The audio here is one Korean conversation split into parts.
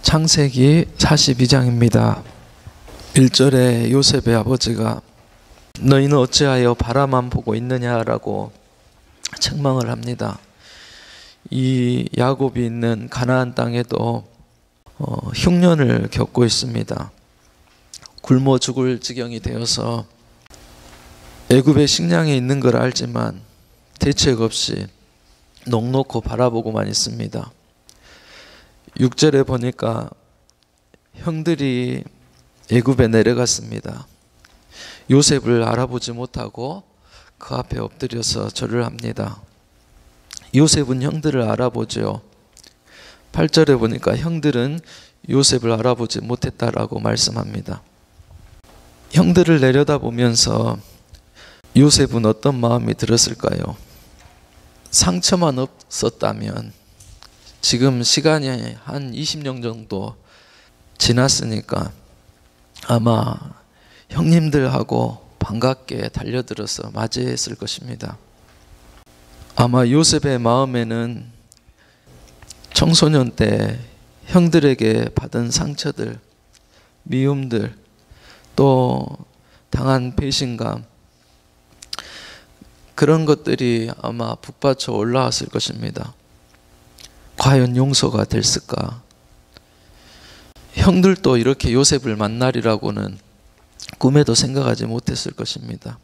창세기 42장입니다. 1절에 요셉의 아버지가 너희는 어찌하여 바라만 보고 있느냐라고 책망을 합니다. 이 야곱이 있는 가나안 땅에도 흉년을 겪고 있습니다. 굶어 죽을 지경이 되어서 애굽의 식량이 있는 걸 알지만 대책 없이 넋놓고 바라보고만 있습니다. 6절에 보니까 형들이 애굽에 내려갔습니다. 요셉을 알아보지 못하고 그 앞에 엎드려서 절을 합니다. 요셉은 형들을 알아보죠. 8절에 보니까 형들은 요셉을 알아보지 못했다라고 말씀합니다. 형들을 내려다보면서 요셉은 어떤 마음이 들었을까요? 상처만 없었다면, 지금 시간이 한 20년 정도 지났으니까 아마 형님들하고 반갑게 달려들어서 맞이했을 것입니다. 아마 요셉의 마음에는 청소년 때 형들에게 받은 상처들, 미움들, 또 당한 배신감, 그런 것들이 아마 북받쳐 올라왔을 것입니다. 과연 용서가 됐을까? 형들도 이렇게 요셉을 만나리라고는 꿈에도 생각하지 못했을 것입니다.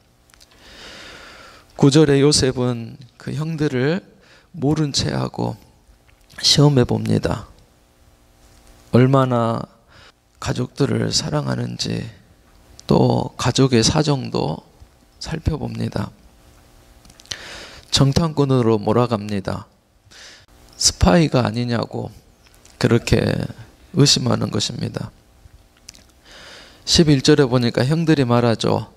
9절에 요셉은 그 형들을 모른 채 하고 시험해 봅니다. 얼마나 가족들을 사랑하는지, 또 가족의 사정도 살펴봅니다. 정탐꾼으로 몰아갑니다. 스파이가 아니냐고 그렇게 의심하는 것입니다. 11절에 보니까 형들이 말하죠.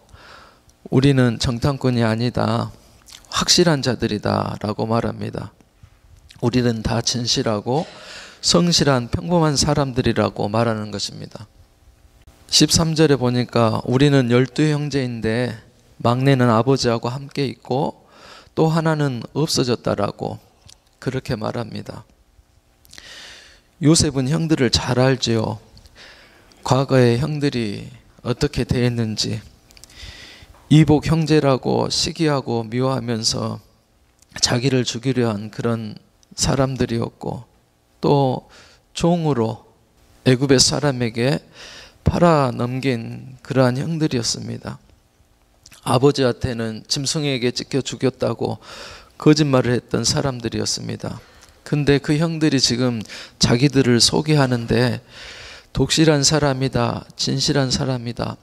우리는 정탐꾼이 아니다, 확실한 자들이다 라고 말합니다. 우리는 다 진실하고 성실한 평범한 사람들이라고 말하는 것입니다. 13절에 보니까 우리는 12형제인데 막내는 아버지하고 함께 있고 또 하나는 없어졌다라고 그렇게 말합니다. 요셉은 형들을 잘 알지요. 과거에 형들이 어떻게 대했는지, 이복 형제라고 시기하고 미워하면서 자기를 죽이려 한 그런 사람들이었고, 또 종으로 애굽의 사람에게 팔아 넘긴 그러한 형들이었습니다. 아버지한테는 짐승에게 찢겨 죽였다고 거짓말을 했던 사람들이었습니다. 근데 그 형들이 지금 자기들을 소개하는데 독실한 사람이다, 진실한 사람이다,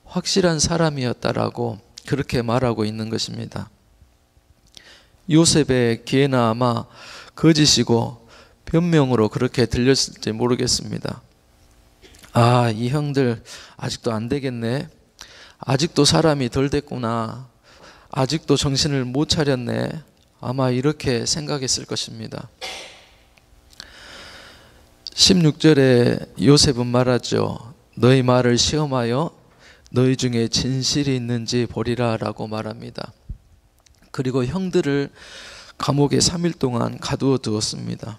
확실한 사람이었다라고 그렇게 말하고 있는 것입니다. 요셉의 귀에는 아마 거짓이고 변명으로 그렇게 들렸을지 모르겠습니다. 아, 이 형들 아직도 안 되겠네, 아직도 사람이 덜 됐구나, 아직도 정신을 못 차렸네, 아마 이렇게 생각했을 것입니다. 16절에 요셉은 말하죠. 너희 말을 시험하여 너희 중에 진실이 있는지 보리라 라고 말합니다. 그리고 형들을 감옥에 3일 동안 가두어 두었습니다.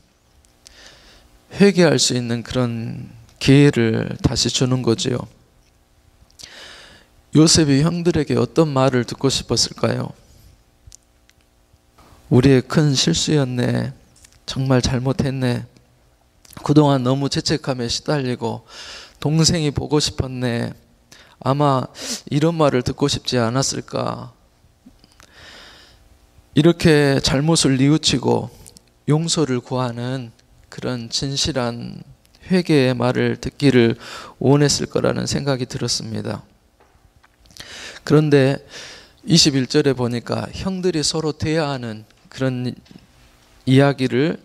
회개할 수 있는 그런 기회를 다시 주는 거지요. 요셉이 형들에게 어떤 말을 듣고 싶었을까요? 우리의 큰 실수였네, 정말 잘못했네, 그동안 너무 죄책감에 시달리고 동생이 보고 싶었네, 아마 이런 말을 듣고 싶지 않았을까. 이렇게 잘못을 뉘우치고 용서를 구하는 그런 진실한 회개의 말을 듣기를 원했을 거라는 생각이 들었습니다. 그런데 21절에 보니까 형들이 서로 대화하는 그런 이야기를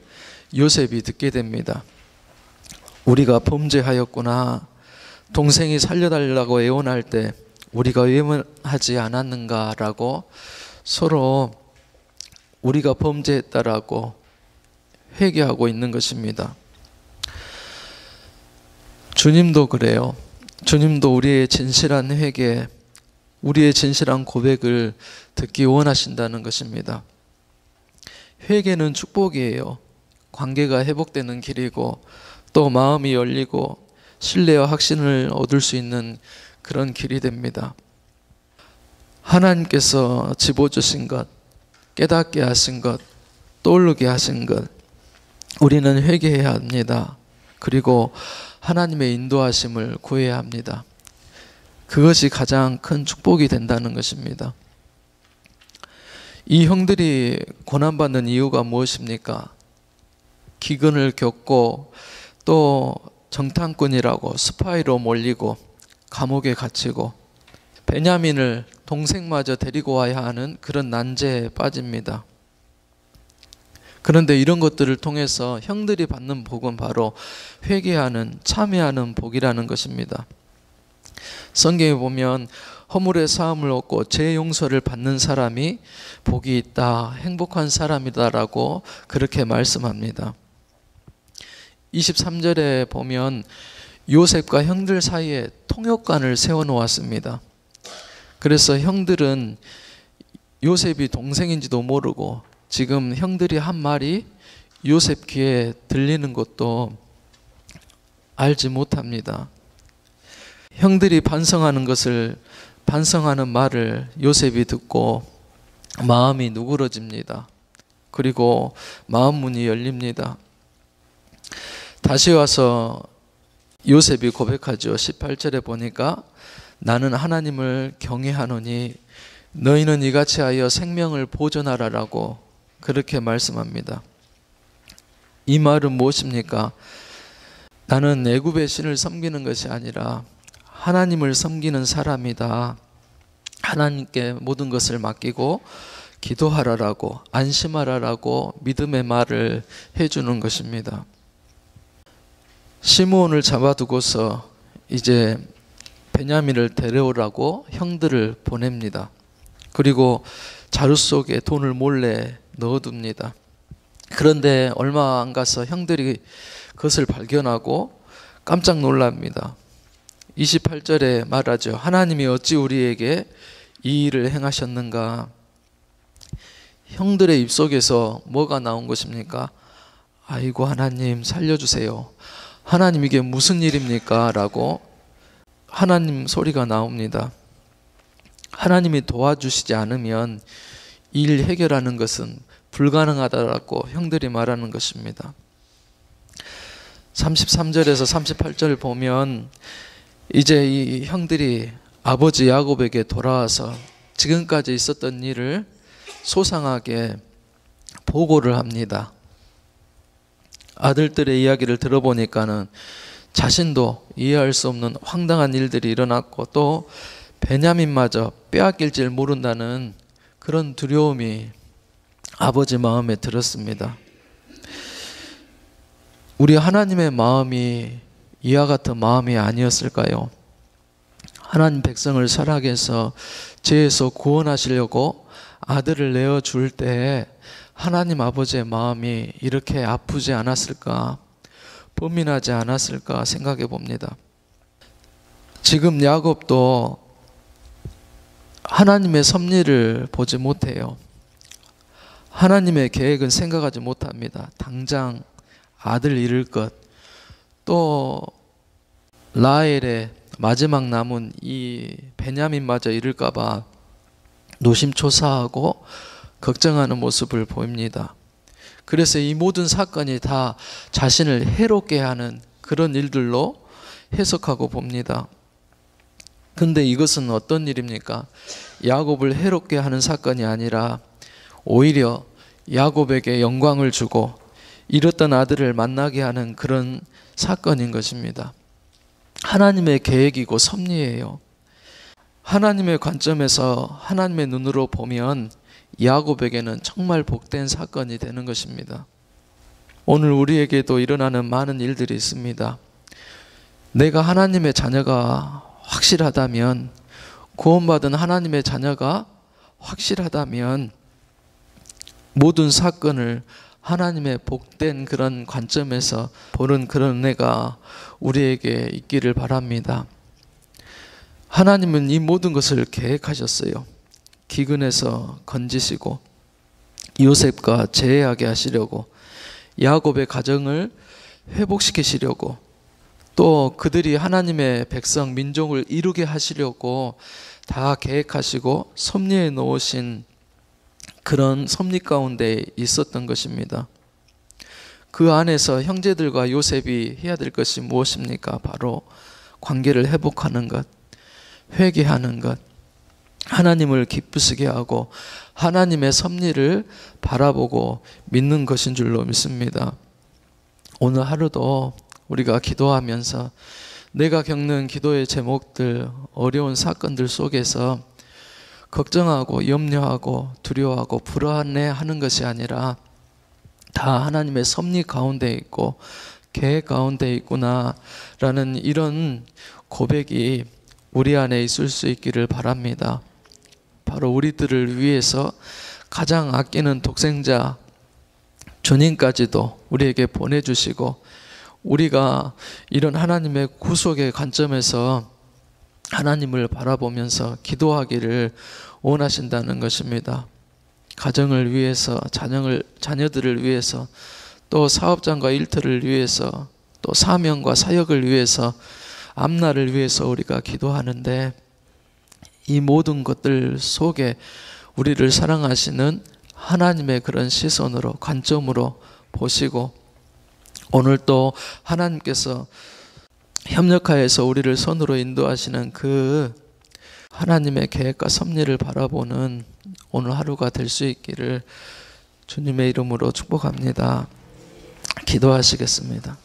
요셉이 듣게 됩니다. 우리가 범죄하였구나, 동생이 살려달라고 애원할 때 우리가 외면하지 않았는가라고 서로 우리가 범죄했다라고 회개하고 있는 것입니다. 주님도 그래요. 주님도 우리의 진실한 회개, 우리의 진실한 고백을 듣기 원하신다는 것입니다. 회개는 축복이에요. 관계가 회복되는 길이고 또 마음이 열리고 신뢰와 확신을 얻을 수 있는 그런 길이 됩니다. 하나님께서 집어주신 것, 깨닫게 하신 것, 떠오르게 하신 것, 우리는 회개해야 합니다. 그리고 하나님의 인도하심을 구해야 합니다. 그것이 가장 큰 축복이 된다는 것입니다. 이 형들이 고난받는 이유가 무엇입니까? 기근을 겪고 또 정탐꾼이라고 스파이로 몰리고 감옥에 갇히고 베냐민을 동생마저 데리고 와야 하는 그런 난제에 빠집니다. 그런데 이런 것들을 통해서 형들이 받는 복은 바로 회개하는, 참회하는 복이라는 것입니다. 성경에 보면 허물의 사함을 얻고 죄 용서를 받는 사람이 복이 있다, 행복한 사람이다라고 그렇게 말씀합니다. 23절에 보면 요셉과 형들 사이에 통역관을 세워놓았습니다. 그래서 형들은 요셉이 동생인지도 모르고 지금 형들이 한 말이 요셉 귀에 들리는 것도 알지 못합니다. 형들이 반성하는 말을 요셉이 듣고 마음이 누그러집니다. 그리고 마음 문이 열립니다. 다시 와서 요셉이 고백하죠. 18절에 보니까 나는 하나님을 경외하노니 너희는 이같이 하여 생명을 보존하라라고 그렇게 말씀합니다. 이 말은 무엇입니까? 나는 애굽의 신을 섬기는 것이 아니라 하나님을 섬기는 사람이다. 하나님께 모든 것을 맡기고 기도하라라고, 안심하라라고 믿음의 말을 해주는 것입니다. 시므온을 잡아두고서 이제 베냐민을 데려오라고 형들을 보냅니다. 그리고 자루 속에 돈을 몰래 넣어둡니다. 그런데 얼마 안 가서 형들이 그것을 발견하고 깜짝 놀랍니다. 28절에 말하죠. 하나님이 어찌 우리에게 이 일을 행하셨는가? 형들의 입속에서 뭐가 나온 것입니까? 아이고 하나님 살려주세요. 하나님 이게 무슨 일입니까? 라고 하나님 소리가 나옵니다. 하나님이 도와주시지 않으면 이 일 해결하는 것은 불가능하다라고 형들이 말하는 것입니다. 33절에서 38절을 보면 이제 이 형들이 아버지 야곱에게 돌아와서 지금까지 있었던 일을 소상하게 보고를 합니다. 아들들의 이야기를 들어보니까는 자신도 이해할 수 없는 황당한 일들이 일어났고 또 베냐민마저 빼앗길 줄 모른다는 그런 두려움이 아버지 마음에 들었습니다. 우리 하나님의 마음이 이와 같은 마음이 아니었을까요? 하나님 백성을 사랑하게 해서 죄에서 구원하시려고 아들을 내어줄 때 하나님 아버지의 마음이 이렇게 아프지 않았을까, 범민하지 않았을까 생각해 봅니다. 지금 야곱도 하나님의 섭리를 보지 못해요. 하나님의 계획은 생각하지 못합니다. 당장 아들 잃을 것, 또 라헬의 마지막 남은 이 베냐민마저 잃을까 봐 노심초사하고 걱정하는 모습을 보입니다. 그래서 이 모든 사건이 다 자신을 해롭게 하는 그런 일들로 해석하고 봅니다. 근데 이것은 어떤 일입니까? 야곱을 해롭게 하는 사건이 아니라 오히려 야곱에게 영광을 주고 잃었던 아들을 만나게 하는 그런 사건인 것입니다. 하나님의 계획이고 섭리예요. 하나님의 관점에서 하나님의 눈으로 보면 야곱에게는 정말 복된 사건이 되는 것입니다. 오늘 우리에게도 일어나는 많은 일들이 있습니다. 내가 하나님의 자녀가 확실하다면, 구원받은 하나님의 자녀가 확실하다면 모든 사건을 하나님의 복된 그런 관점에서 보는 그런 은혜가 우리에게 있기를 바랍니다. 하나님은 이 모든 것을 계획하셨어요. 기근에서 건지시고 요셉과 재회하게 하시려고 야곱의 가정을 회복시키시려고, 또 그들이 하나님의 백성 민족을 이루게 하시려고 다 계획하시고 섭리해 놓으신 그런 섭리 가운데 있었던 것입니다. 그 안에서 형제들과 요셉이 해야 될 것이 무엇입니까? 바로 관계를 회복하는 것, 회개하는 것, 하나님을 기쁘시게 하고 하나님의 섭리를 바라보고 믿는 것인 줄로 믿습니다. 오늘 하루도 우리가 기도하면서 내가 겪는 기도의 제목들, 어려운 사건들 속에서 걱정하고 염려하고 두려워하고 불안해하는 것이 아니라 다 하나님의 섭리 가운데 있고 계획 가운데 있구나라는 이런 고백이 우리 안에 있을 수 있기를 바랍니다. 바로 우리들을 위해서 가장 아끼는 독생자 주님까지도 우리에게 보내주시고, 우리가 이런 하나님의 구속의 관점에서 하나님을 바라보면서 기도하기를 원하신다는 것입니다. 가정을 위해서, 자녀들을 위해서, 또 사업장과 일터를 위해서, 또 사명과 사역을 위해서, 앞날을 위해서 우리가 기도하는데, 이 모든 것들 속에 우리를 사랑하시는 하나님의 그런 시선으로, 관점으로 보시고, 오늘 또 하나님께서 협력하여서 우리를 선으로 인도하시는 그 하나님의 계획과 섭리를 바라보는 오늘 하루가 될 수 있기를 주님의 이름으로 축복합니다. 기도하시겠습니다.